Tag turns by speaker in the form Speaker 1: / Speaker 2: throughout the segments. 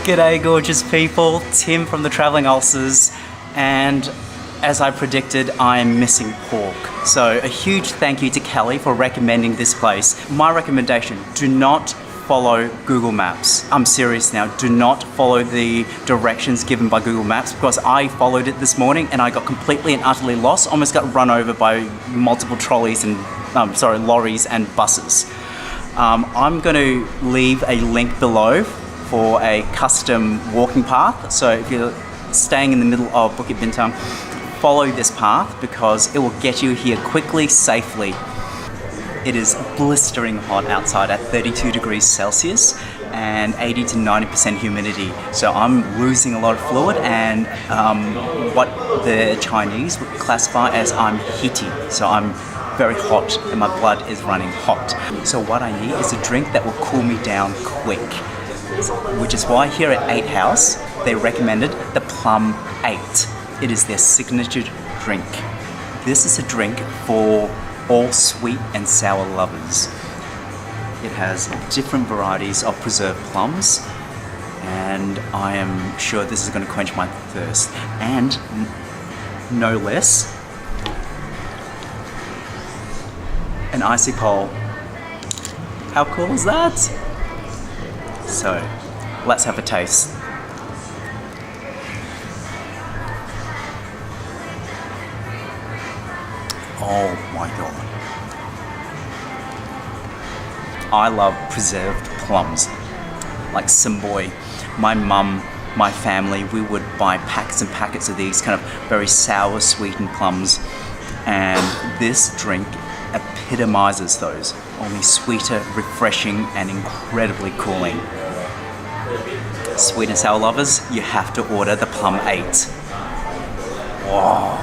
Speaker 1: G'day gorgeous people, Tim from the Travelling Ulcers, and as I predicted, I'm missing pork. So a huge thank you to Kelly for recommending this place. My recommendation, do not follow Google Maps. I'm serious now, do not follow the directions given by Google Maps because I followed it this morning and I got completely and utterly lost, almost got run over by multiple trolleys and, lorries and buses. I'm going to leave a link below for a custom walking path. So if you're staying in the middle of Bukit Bintang, follow this path because it will get you here quickly, safely. It is blistering hot outside at 32 degrees Celsius and 80 to 90% humidity. So I'm losing a lot of fluid and what the Chinese would classify as I'm heaty. So I'm very hot and my blood is running hot. So what I need is a drink that will cool me down quick. Which is why here at 8 House, they recommended the Plum 8. It is their signature drink. This is a drink for all sweet and sour lovers. It has different varieties of preserved plums, and I am sure this is going to quench my thirst. And no less, an icy pole. How cool is that? So, let's have a taste. Oh my god. I love preserved plums. Like Simboy. My mum, my family, we would buy packets and packets of these kind of very sour, sweetened plums. And this drink epitomizes those. Only sweeter, refreshing, and incredibly cooling. Sweet and sour lovers, you have to order the Plum 8. Wow.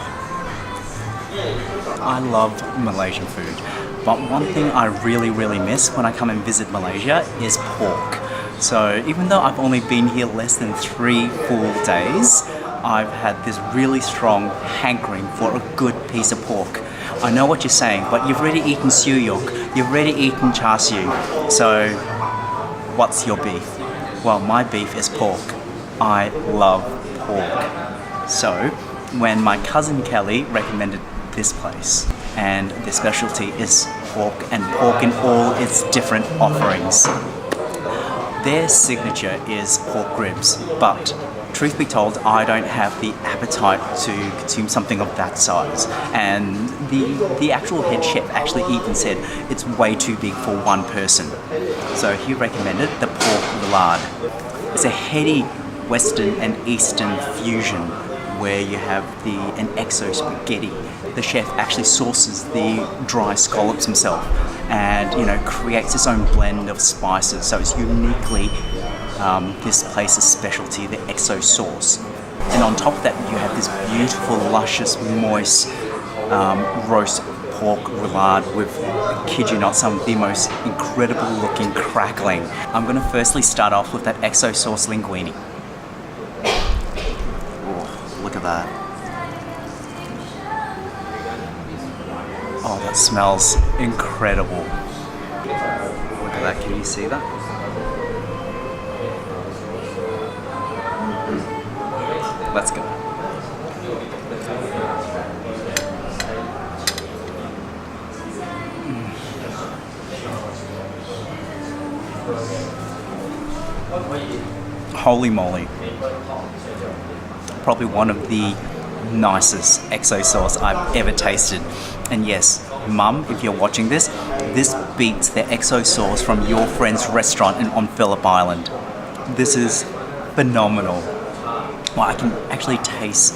Speaker 1: I love Malaysian food, but one thing I really miss when I come and visit Malaysia is pork. So even though I've only been here less than 3 full days, I've had this really strong hankering for a good piece of pork. I know what you're saying, but you've already eaten suyuk, you've already eaten char siu, so what's your beef? Well, my beef is pork. I love pork. So, when my cousin Kelly recommended this place, and their specialty is pork, and pork in all its different offerings. Their signature is pork ribs, but truth be told, I don't have the appetite to consume something of that size. And the actual head chef actually even said it's way too big for one person. So he recommended the pork roulade. It's a heady Western and Eastern fusion where you have an exo spaghetti. The chef actually sources the dry scallops himself and creates his own blend of spices. So it's uniquely this place's specialty, the exo sauce. And on top of that, you have this beautiful, luscious, moist roast pork roulade with, kid you not, some of the most incredible looking crackling. I'm going to firstly start off with that exo sauce linguine. Oh, look at that. Oh, that smells incredible. Look at that, can you see that? Let's go. Holy moly. Probably one of the nicest exo sauce I've ever tasted. And yes, Mum, if you're watching this beats the exo sauce from your friend's restaurant on Phillip Island. This is phenomenal. Well, I can actually taste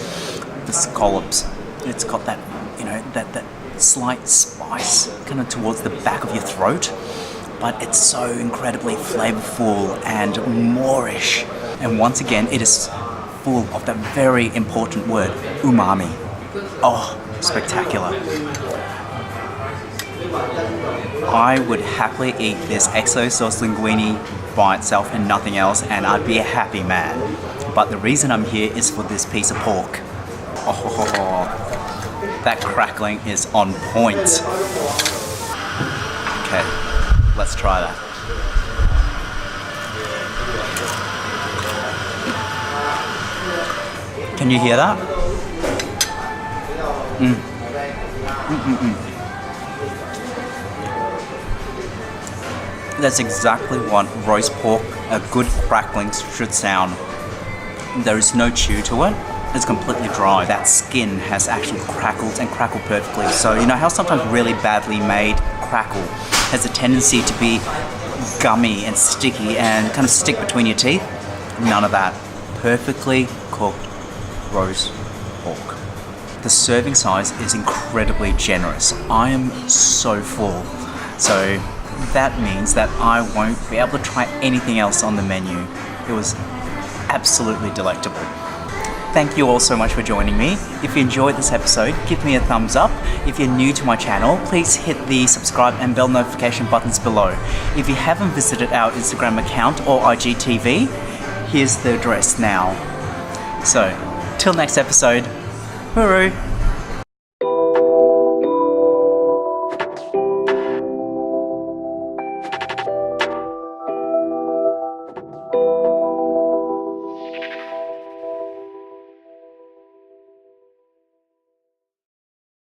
Speaker 1: the scallops. It's got that, that slight spice kind of towards the back of your throat, but it's so incredibly flavorful and moorish. And once again, it is full of that very important word, umami. Oh, spectacular. I would happily eat this exo sauce linguine by itself and nothing else, and I'd be a happy man. But the reason I'm here is for this piece of pork. Oh, that crackling is on point. Okay, let's try that. Can you hear that? That's exactly what roast pork, a good crackling, should sound. There is no chew to it. It's completely dry. That skin has actually crackled and crackled perfectly. So you know how sometimes really badly made crackle has a tendency to be gummy and sticky and kind of stick between your teeth? None of that. Perfectly cooked roast pork. The serving size is incredibly generous. I am so full. So that means that I won't be able to try anything else on the menu. It was absolutely delectable. Thank you all so much for joining me. If you enjoyed this episode, give me a thumbs up. If you're new to my channel, please hit the subscribe and bell notification buttons below. If you haven't visited our Instagram account or IGTV, here's the address now. So, till next episode, hooroo!